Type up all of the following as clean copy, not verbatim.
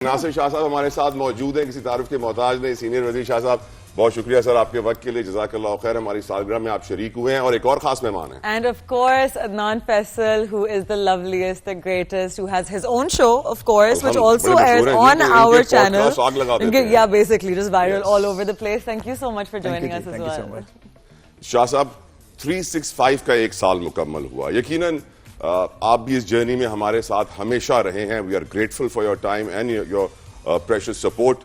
नासिर शाह साहब हमारे साथ मौजूद हैं, किसी तारुफ के मोहताज नहीं। सीनियर वजीर शाह साहब, बहुत शुक्रिया सर आपके वक्त के लिए, जज़ाकल्लाह खैर। हमारी सालगिरह में आप शरीक हुए हैं और एक और खास मेहमान हैं। And of course, Adnan Faisal, who is the loveliest, the greatest, who has his own show, of course, which also airs on our channel. Yeah, basically, just viral all over the place. Thank you so much for joining us as well. Shah साहब, 365 का एक साल मुकम्मल हुआ। यकीनन आप भी इस जर्नी में हमारे साथ हमेशा रहे हैं। We are grateful for your time and your precious support.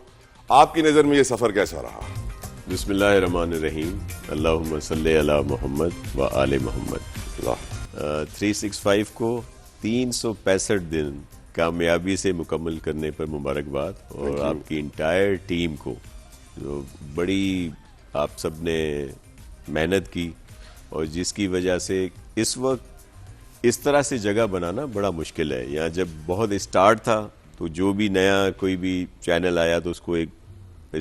आपकी नज़र में ये सफ़र कैसा रहा? बिस्मिल्लाहिर्रहमानिर्रहीम, अल्लाहुम्मा सल्ली अला मोहम्मद व आले मोहम्मद। 365 को 365 दिन कामयाबी से मुकम्मल करने पर मुबारकबाद, और आपकी इंटायर टीम को जो बड़ी आप सब ने मेहनत की और जिसकी वजह से इस वक्त इस तरह से जगह बनाना बड़ा मुश्किल है। यहाँ जब बहुत स्टार्ट था तो जो भी नया कोई भी चैनल आया तो उसको एक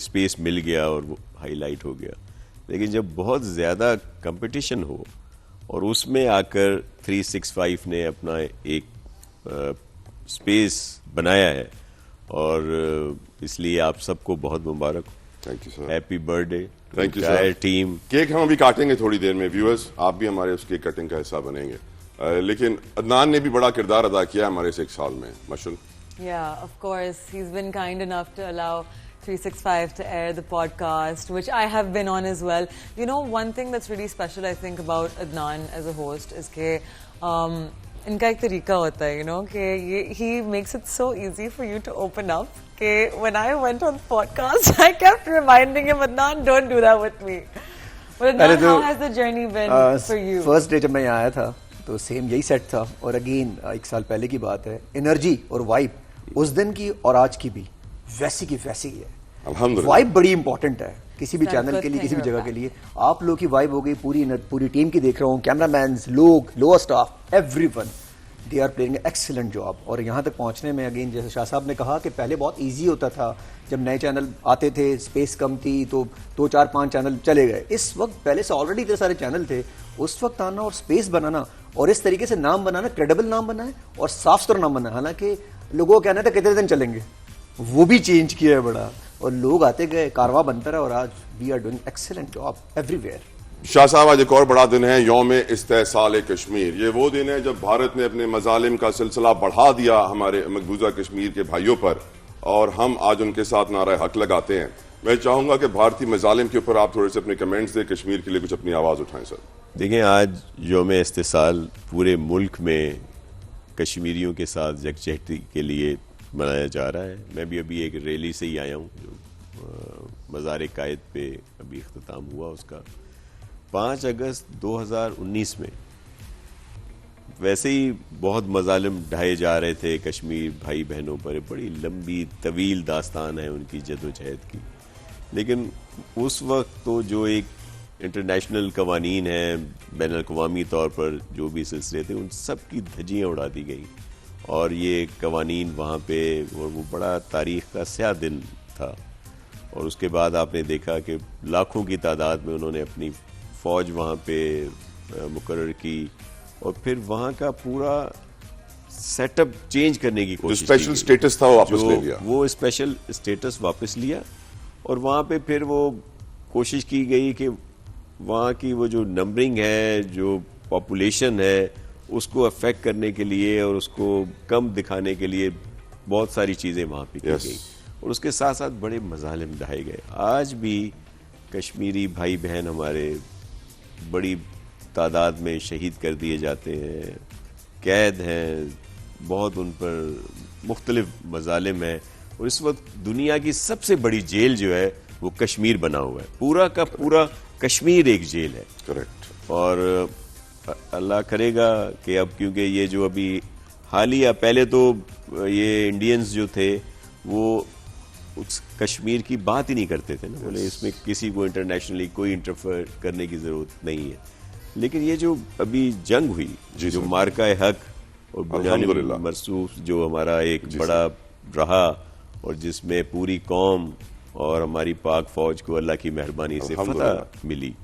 स्पेस मिल गया और वो हाईलाइट हो गया। लेकिन जब बहुत ज़्यादा कंपटीशन हो और उसमें आकर 365 ने अपना एक स्पेस बनाया है, और इसलिए आप सबको बहुत मुबारक। Thank you sir. Happy birthday. Thank you sir. Team cake हम अभी काटेंगे थोड़ी देर में। व्यूअर्स, आप भी हमारे उस केक कटिंग का हिस्सा बनेंगे। लेकिन अदनान ने भी बड़ा किरदार अदा किया हमारे इस एक साल में। मशूल। Yeah, of course. He's been kind enough to allow 365 to air the podcast, which I have been on as well. You know, one thing that's really special, I think, about Adnan as a host is कि इनका एक तरीका होता है, you know, कि he makes it so easy for you to open up. कि when I went on the podcast, I kept reminding him, Adnan, don't do that with me. But Adnan, how has the journey been for you? First day जब मैं यहाँ आया था तो same यही set था, और अगेन एक साल पहले की बात है। एनर्जी और वाइब उस दिन की और आज की भी वैसी की वैसी ही है। अल्हम्दुलिल्लाह। वाइब बड़ी इंपॉर्टेंट है किसी भी चैनल के लिए, किसी भी जगह के लिए। आप लोग की वाइब हो गई, पूरी टीम की देख रहा हूँ, कैमरामैन, लोग, lower staff, everyone, they are playing excellent job. और यहाँ तक पहुँचने में अगेन जैसे शाह साहब ने कहा कि पहले बहुत ईजी होता था, जब नए चैनल आते थे, स्पेस कम थी, तो 2 4 5 चैनल चले गए। इस वक्त पहले से ऑलरेडी इतने सारे चैनल थे, उस वक्त आना और स्पेस बनाना और इस तरीके से नाम बनाना, क्रेडिबल नाम बनाए और साफ सुथरा नाम बनाए। हालांकि लोगों को कहना था कितने दिन चलेंगे, वो भी चेंज किया है बड़ा, और लोग आते गए, कारवा बनता रहा, और आज we are doing excellent job everywhere. Shah साहब, आज एक और बड़ा दिन है, यौम इस्तेसाल कश्मीर। ये वो दिन है जब भारत ने अपने मजालिम का सिलसिला बढ़ा दिया हमारे मकबूजा कश्मीर के भाइयों पर, और हम आज उनके साथ नारा हक लगाते हैं। मैं चाहूंगा कि भारतीय मजालिम के ऊपर आप थोड़े से अपने कमेंट्स दें, कश्मीर के लिए कुछ अपनी आवाज़ उठाएं। सर देखिए, आज यौम इस्तेसाल पूरे मुल्क में कश्मीरियों के साथ यकजहती के लिए मनाया जा रहा है। मैं भी अभी एक रैली से ही आया हूँ, जो मज़ार कायद पे अभी इख्तिताम हुआ उसका। 5 अगस्त 2019 में वैसे ही बहुत मजालिम ढाए जा रहे थे कश्मीर भाई बहनों पर। बड़ी लंबी तवील दास्तान है उनकी जदोजहद की, लेकिन उस वक्त तो जो एक इंटरनेशनल कवानीन है, बैन अल-अक़वामी तौर पर जो भी सिलसिले थे, उन सब की धज्जियाँ उड़ा दी गई, और ये कवानीन वहाँ पे, और वो बड़ा तारीख़ का स्याह दिन था। और उसके बाद आपने देखा कि लाखों की तादाद में उन्होंने अपनी फ़ौज वहाँ पे मुकर्रर की, और फिर वहाँ का पूरा सेटअप चेंज करने की कोशिश की। स्पेशल स्टेटस था वो वापस ले लिया। वो स्पेशल स्टेटस वापस लिया, और वहाँ पे फिर वो कोशिश की गई कि वहाँ की वो जो नंबरिंग है, जो पॉपुलेशन है, उसको अफेक्ट करने के लिए और उसको कम दिखाने के लिए बहुत सारी चीज़ें वहाँ पे की गई, और उसके साथ साथ बड़े मजालिम ढाए गए। आज भी कश्मीरी भाई बहन हमारे बड़ी तादाद में शहीद कर दिए जाते हैं, कैद हैं, बहुत उन पर मुख्तलिफ मजालिम हैं, और इस वक्त दुनिया की सबसे बड़ी जेल जो है वो कश्मीर बना हुआ है। पूरा का पूरा कश्मीर एक जेल है। करेक्ट। और अल्लाह करेगा कि अब, क्योंकि ये जो अभी हालिया, पहले तो ये इंडियंस जो थे वो उस कश्मीर की बात ही नहीं करते थे ना, बोले इसमें किसी को इंटरनेशनली कोई इंटरफेयर करने की ज़रूरत नहीं है। लेकिन ये जो अभी जंग हुई, जो मार्का हक और बुनियानी मरसूख जो हमारा एक बड़ा रहा, और जिसमें पूरी कौम और हमारी पाक फौज को अल्लाह की मेहरबानी से फतह मिली,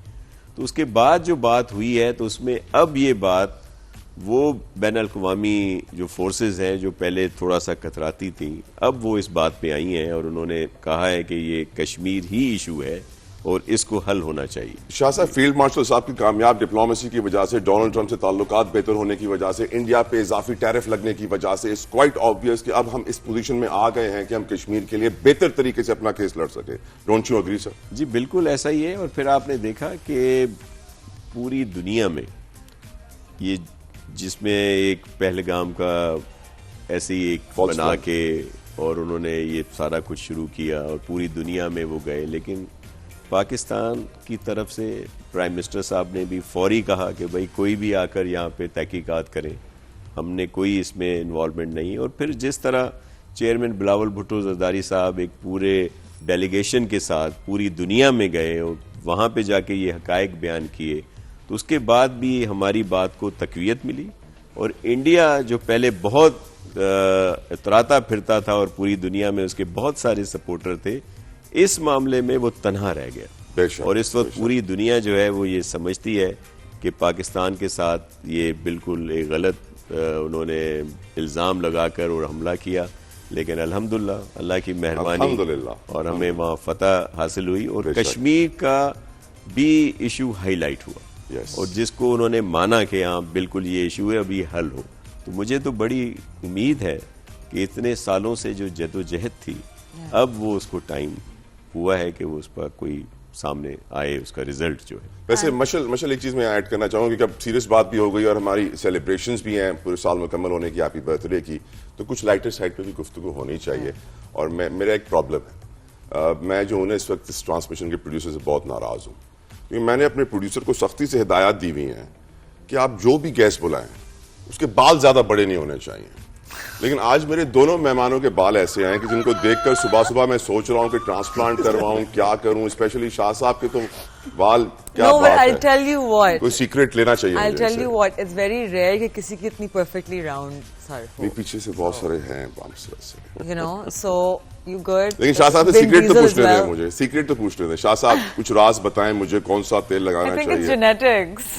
तो उसके बाद जो बात हुई है, तो उसमें अब ये बात वो बैन अल-अक़वामी जो फोर्सेस हैं जो पहले थोड़ा सा कतराती थी, अब वो इस बात पे आई हैं और उन्होंने कहा है कि ये कश्मीर ही इशू है और इसको हल होना चाहिए। शाह साहब, फील्ड मार्शल साहब की कामयाब डिप्लोमेसी की वजह से, डोनाल्ड ट्रंप से ताल्लुकात बेहतर होने की वजह से, इंडिया पे इजाफी टैरिफ लगने की वजह से इट्स क्वाइट ऑब्वियस कि अब हम इस पोजीशन में आ गए हैं कि हम कश्मीर के लिए बेहतर तरीके से अपना केस लड़ सके। Don't you agree sir? जी बिल्कुल ऐसा ही है। और फिर आपने देखा कि पूरी दुनिया में ये, जिसमें एक पहलगाम का ऐसे ही एक False बना flag। के और उन्होंने ये सारा कुछ शुरू किया और पूरी दुनिया में वो गए, लेकिन पाकिस्तान की तरफ से प्राइम मिनिस्टर साहब ने भी फौरी कहा कि भाई कोई भी आकर यहाँ पे तहकीकात करें, हमने कोई इसमें इन्वॉल्वमेंट नहीं। और फिर जिस तरह चेयरमैन बिलावल भुट्टो जरदारी साहब एक पूरे डेलीगेशन के साथ पूरी दुनिया में गए और वहाँ पे जाके ये हकायक बयान किए, तो उसके बाद भी हमारी बात को तक़वियत मिली। और इंडिया जो पहले बहुत इतराता फिरता था और पूरी दुनिया में उसके बहुत सारे सपोर्टर थे, इस मामले में वो तन्हा रह गया। और इस वक्त पूरी दुनिया जो है वो ये समझती है कि पाकिस्तान के साथ ये बिल्कुल एक गलत उन्होंने इल्ज़ाम लगाकर और हमला किया, लेकिन अल्हम्दुलिल्लाह अल्लाह की मेहरबानी और हमें वहाँ फतह हासिल हुई और कश्मीर का भी इशू हाईलाइट हुआ और जिसको उन्होंने माना कि हाँ बिल्कुल ये इशू है, अभी हल हो। तो मुझे तो बड़ी उम्मीद है कि इतने सालों से जो जदोजहद थी, अब वो उसको टाइम हुआ है कि वो उस पर कोई सामने आए, उसका रिजल्ट जो है। वैसे मशल एक चीज मैं ऐड करना चाहूंगी कि अब सीरियस बात भी हो गई और हमारी सेलिब्रेशंस भी हैं पूरे साल मुकम्मल होने की, हैप्पी बर्थडे की, तो कुछ लाइटर साइड पे भी गुफ्तगू होनी चाहिए। और मेरा एक प्रॉब्लम है, मैं जो हूं ना इस वक्त इस ट्रांसमिशन के प्रोड्यूसर से बहुत नाराज हूं, क्योंकि मैंने अपने प्रोड्यूसर को सख्ती से हिदायत दी हुई है कि आप जो भी गेस्ट बुलाएं उसके बाल ज्यादा बड़े नहीं होने चाहिए। लेकिन आज मेरे दोनों मेहमानों के बाल ऐसे हैं कि जिनको देखकर सुबह सुबह मैं सोच रहा हूं कि ट्रांसप्लांट करवाऊं, क्या करूं। स्पेशली शाह साहब के तो बाल क्या बात है। tell you what, कोई सीक्रेट लेना चाहिए। I'll tell you what, it's very rare कि किसी की इतनी perfectly round सर हो। नहीं, पीछे से बहुत सारे हैं bumps वैसे। You know, so you good। लेकिन शाह साहब से सीक्रेट तो पूछने दें मुझे, सीक्रेट तो पूछने दें। शाह साहब कुछ राज बताएं मुझे, कौन सा तेल लगाना I think it's चाहिए। genetics।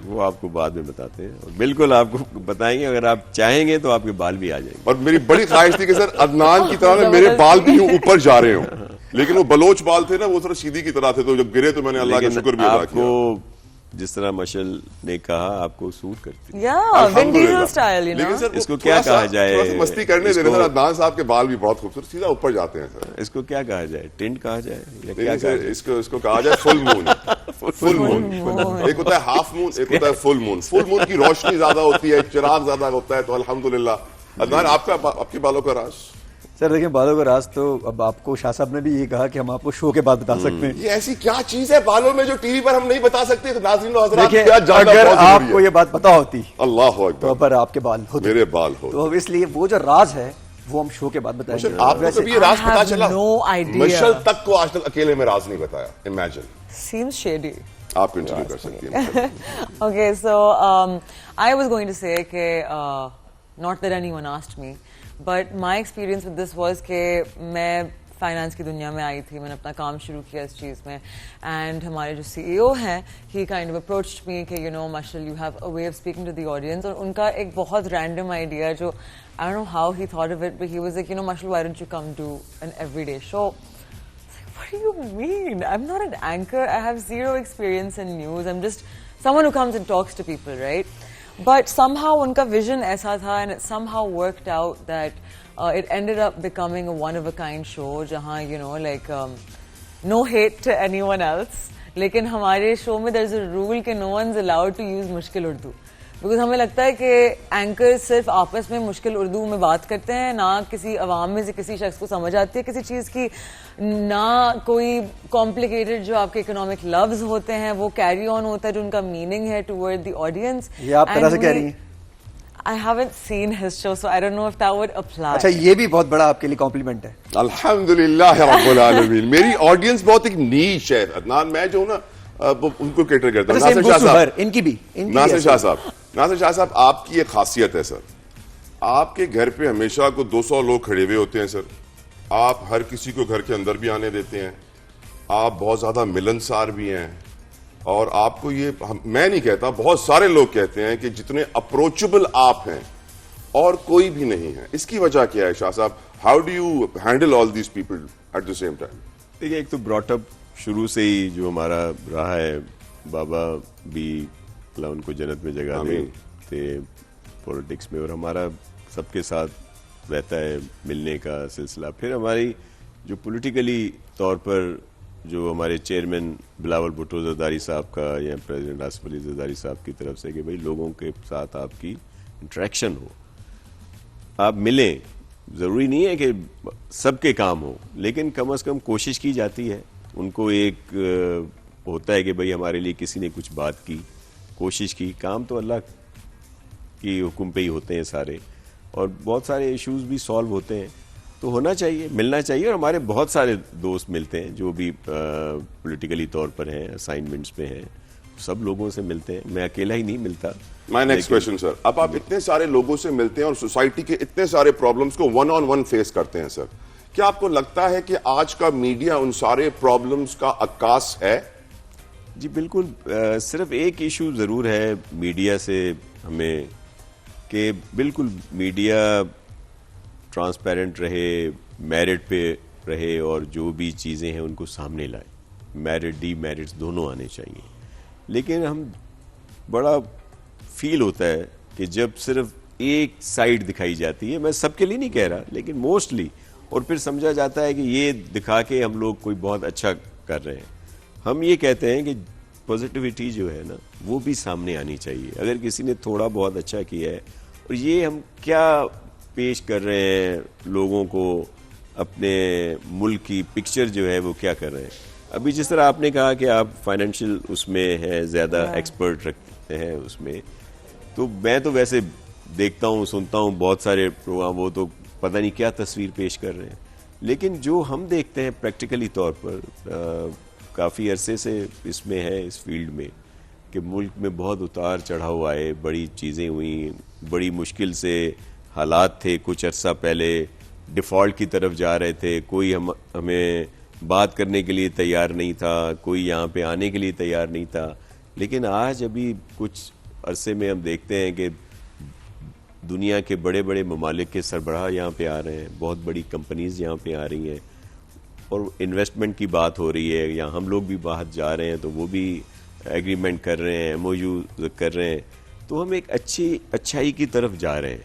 वो आपको बाद में बताते हैं और बिल्कुल आपको बताएंगे, अगर आप चाहेंगे तो आपके बाल भी आ जाएंगे। और मेरी बड़ी ख्वाहिश थी कि सर अदनान की तरह मेरे बाल भी यूं ऊपर जा रहे हों, लेकिन वो बलोच बाल थे ना, वो थोड़ा सीधी की तरह थे, तो जब गिरे तो मैंने अल्लाह का शुक्र भी अदा किया। जिस तरह मशल ने कहा आपको सूट करती है। Yeah, Vin Diesel style, you know। लेकिन सर इसको क्या कहा जाए, थोड़ा सा मस्ती करने दे रहे सर, अदनान साहब के बाल भी बहुत खूबसूरत सीधा ऊपर जाते हैं सर। इसको क्या कहा जाए, टिंट कहा जाए या क्या नहीं कहा सर, जाए? इसको कहा जाए फुल मून। फुल मून एक होता है हाफ मून, एक होता है फुल मून। फुल मून की रोशनी ज्यादा होती है, चिराग ज्यादा होता है, तो अल्हम्दुलिल्लाह। अदनान आपके बालों का राज? सर देखिए, बालों का राज तो अब आपको शाह साहब ने भी ये कहा कि हम आपको शो के बाद बता सकते हैं। ये ऐसी क्या चीज है बालों में जो टीवी पर हम नहीं बता सकते? तो नाज़रीन और हज़रात, देखिए, क्या जानना अगर बहुत जरूरी आपको है। ये बात पता होती अल्लाह तो अकबर, अब आपके बाल होते, मेरे बाल हो। तो अब इसलिए वो जो राज है वो हम शो के बाद बताएंगे। मशल, आपको कभी ये राज I पता have चला? no idea। मशल तक को आज तक अकेले में राज नहीं बताया। इमेजिन। Seems shady। आप इंटरव्यू कर सकती हैं। Okay, so I was going to say कि not that anyone asked me, but my experience with this was कि मैं फाइनेंस की दुनिया में आई थी, मैंने अपना काम शुरू किया इस चीज़ में, एंड हमारे जो CEO हैं, he kind of approached me कि you know Mashal you have a way of speaking to the audience, और उनका एक बहुत रैंडम आइडिया जो I don't know how he thought of it, but he was like you know Mashal why don't you come to an everyday show. What do you mean? I'm not an anchor. I have zero experience in news. I'm just someone who comes and talks to people, right? But somehow उनका vision ऐसा था, and it somehow worked out that it ended up becoming a one-of-a-kind show जहाँ you know like no hate to anyone else. लेकिन हमारे show में there's a rule कि no one's allowed to use मुश्किल Urdu, because हमें लगता है कि एंकर सिर्फ आपस में मुश्किल उर्दू में बात करते हैं, ना किसी अवाम में से किसी शख्स को समझ आती है किसी चीज़ की, ना कोई कॉम्प्लिकेटेड जो आपके इकोनॉमिक लफ्ज होते हैं वो कैरी ऑन होता है जो उनका मीनिंग है टुवर्ड द ऑडियंस। ये आप तरह से कह रही हैं। I haven't seen his show, so I don't know if that would apply. अच्छा, ये भी बहुत बड़ा आपके लिए कॉम्प्लीमेंट है। अल्हम्दुलिल्लाह रब्बुल आलमीन। मेरी ऑडियंस बहुत एक नीश है अदनान, मैं जो हूं ना उनको कैटर करता हूं। नासिर शाह साहब, इनकी भी नासिर शाह साहब, आपकी एक खासियत है सर, आपके घर पे हमेशा को 200 लोग खड़े हुए होते हैं सर, आप हर किसी को घर के अंदर भी आने देते हैं, आप बहुत ज्यादा मिलनसार भी हैं, और आपको ये मैं नहीं कहता, बहुत सारे लोग कहते हैं कि जितने अप्रोचेबल आप हैं और कोई भी नहीं है। इसकी वजह क्या है शाह साहब? How do you handle all these people at the same time? देखिए, एक तो ब्रॉटअप शुरू से ही जो हमारा रहा है, बाबा भी अल्लाह उनको जन्नत में जगह दे थे पॉलिटिक्स में, और हमारा सबके साथ रहता है मिलने का सिलसिला। फिर हमारी जो पॉलिटिकली तौर पर जो हमारे चेयरमैन बिलावल भुट्टो जरदारी साहब का या प्रेसिडेंट आसिफ अली जरदारी साहब की तरफ से कि भाई लोगों के साथ आपकी इंटरेक्शन हो, आप मिलें। ज़रूरी नहीं है कि सबके काम हो, लेकिन कम से कम कोशिश की जाती है। उनको एक होता है कि भाई हमारे लिए किसी ने कुछ बात की, कोशिश की। काम तो अल्लाह की हुक्म पे ही होते हैं सारे, और बहुत सारे इश्यूज भी सॉल्व होते हैं। तो होना चाहिए, मिलना चाहिए। और हमारे बहुत सारे दोस्त मिलते हैं जो भी पॉलिटिकली तौर पर हैं, असाइनमेंट्स पे हैं, सब लोगों से मिलते हैं। मैं अकेला ही नहीं मिलता। माय नेक्स्ट क्वेश्चन सर, अब आप इतने सारे लोगों से मिलते हैं और सोसाइटी के इतने सारे प्रॉब्लम्स को वन ऑन वन फेस करते हैं सर, क्या आपको लगता है कि आज का मीडिया उन सारे प्रॉब्लम्स का अक्कास है? जी बिल्कुल। सिर्फ एक इशू ज़रूर है मीडिया से हमें, कि बिल्कुल मीडिया ट्रांसपेरेंट रहे, मेरिट पे रहे, और जो भी चीज़ें हैं उनको सामने लाए। मेरिट डीमेरिट्स दोनों आने चाहिए। लेकिन हम बड़ा फील होता है कि जब सिर्फ एक साइड दिखाई जाती है, मैं सबके लिए नहीं कह रहा, लेकिन मोस्टली, और फिर समझा जाता है कि ये दिखा के हम लोग कोई बहुत अच्छा कर रहे हैं। हम ये कहते हैं कि पॉजिटिविटी जो है ना, वो भी सामने आनी चाहिए। अगर किसी ने थोड़ा बहुत अच्छा किया है, और ये हम क्या पेश कर रहे हैं लोगों को, अपने मुल्क की पिक्चर जो है वो क्या कर रहे हैं। अभी जिस तरह आपने कहा कि आप फाइनेंशियल उसमें हैं, ज़्यादा एक्सपर्ट रखते हैं उसमें, तो मैं तो वैसे देखता हूँ, सुनता हूँ बहुत सारे प्रोग्राम, वो तो पता नहीं क्या तस्वीर पेश कर रहे हैं। लेकिन जो हम देखते हैं प्रैक्टिकली तौर पर, काफ़ी अरसे से इसमें है, इस फील्ड में, कि मुल्क में बहुत उतार चढ़ाव आए, बड़ी चीज़ें हुई, बड़ी मुश्किल से हालात थे। कुछ अरसा पहले डिफ़ॉल्ट की तरफ जा रहे थे, कोई हमें बात करने के लिए तैयार नहीं था, कोई यहाँ पे आने के लिए तैयार नहीं था। लेकिन आज अभी कुछ अरसे में हम देखते हैं कि दुनिया के बड़े बड़े ममालिक के सरबराह यहाँ पे आ रहे हैं, बहुत बड़ी कंपनीज यहाँ पे आ रही हैं, और इन्वेस्टमेंट की बात हो रही है। या हम लोग भी बाहर जा रहे हैं तो वो भी एग्रीमेंट कर रहे हैं, MOU कर रहे हैं। तो हम एक अच्छाई की तरफ जा रहे हैं।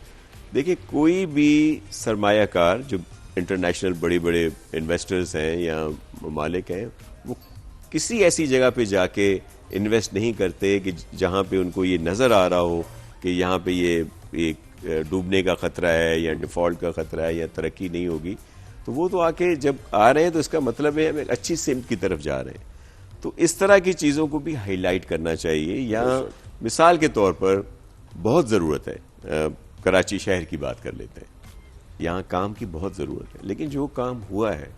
देखिए, कोई भी सरमायाकार जो इंटरनेशनल बड़े बड़े इन्वेस्टर्स हैं या ममालिक हैं, वो किसी ऐसी जगह पे जाके इन्वेस्ट नहीं करते कि जहाँ पे उनको ये नज़र आ रहा हो कि यहाँ पे ये एक डूबने का ख़तरा है या डिफ़ॉल्ट का ख़तरा है या तरक्की नहीं होगी। तो वो तो आके जब आ रहे हैं तो इसका मतलब है हम एक अच्छी सिमत की तरफ जा रहे हैं। तो इस तरह की चीज़ों को भी हाईलाइट करना चाहिए। या मिसाल के तौर पर बहुत ज़रूरत है, कराची शहर की बात कर लेते हैं, यहाँ काम की बहुत ज़रूरत है, लेकिन जो काम हुआ है,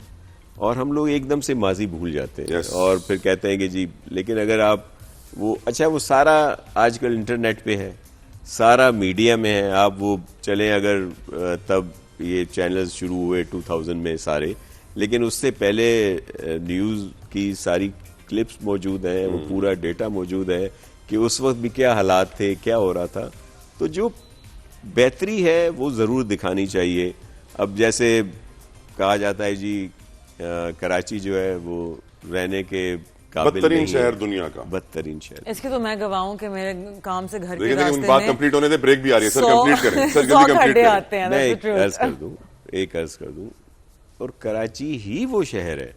और हम लोग एकदम से माजी भूल जाते हैं और फिर कहते हैं कि जी, लेकिन अगर आप वो वो सारा आजकल इंटरनेट पे है, सारा मीडिया में है। आप वो चलें, अगर तब ये चैनल्स शुरू हुए 2000 में सारे, लेकिन उससे पहले न्यूज़ की सारी क्लिप्स मौजूद हैं, वो पूरा डेटा मौजूद है कि उस वक्त भी क्या हालात थे, क्या हो रहा था। तो जो बेहतरी है वो ज़रूर दिखानी चाहिए। अब जैसे कहा जाता है जी, कराची जो है वो रहने के बदतरीन शहर दुनिया का, बदतरीन शहर। इसकी तो मैं गवाऊं कि मेरे काम से घर के देखिए, रास्ते में बात कंप्लीट होने दे, ब्रेक भी आ रही है सर, कंप्लीट करें सर, जल्दी कंप्लीट करें। आते हैं। मैं एक अर्ज कर दूं, और कराची ही वो शहर है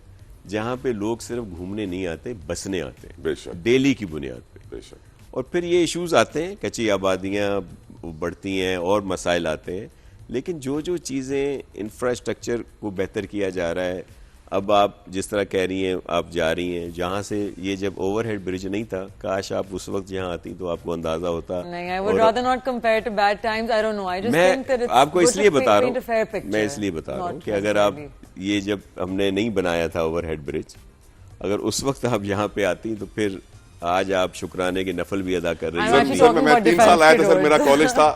जहां पे लोग सिर्फ घूमने नहीं आते, बसने आते हैं, बेशक, डेली की बुनियाद पे। बेशक। और फिर ये इश्यूज आते हैं, कच्ची आबादियां बढ़ती हैं और मसाइल आते हैं। लेकिन जो जो चीज़ें इंफ्रास्ट्रक्चर को बेहतर किया जा रहा है, अब आप जिस तरह कह रही हैं, आप जा रही हैं जहाँ से, ये जब ओवरहेड ब्रिज नहीं था, काश आप उस वक्त यहाँ आती तो आपको अंदाजा होता। नहीं, I would rather not compare to bad times. I don't know. I just think that it's आपको इसलिए बता रहा हूँ, मैं इसलिए बता रहा हूँ कि अगर आप ये जब हमने नहीं बनाया था ओवरहेड ब्रिज, अगर उस वक्त आप यहाँ पे आती तो फिर आज आप शुक्राने के नफल भी अदा कर रही हैं। सर मैं 3 साल आया था सर, मेरा कॉलेज था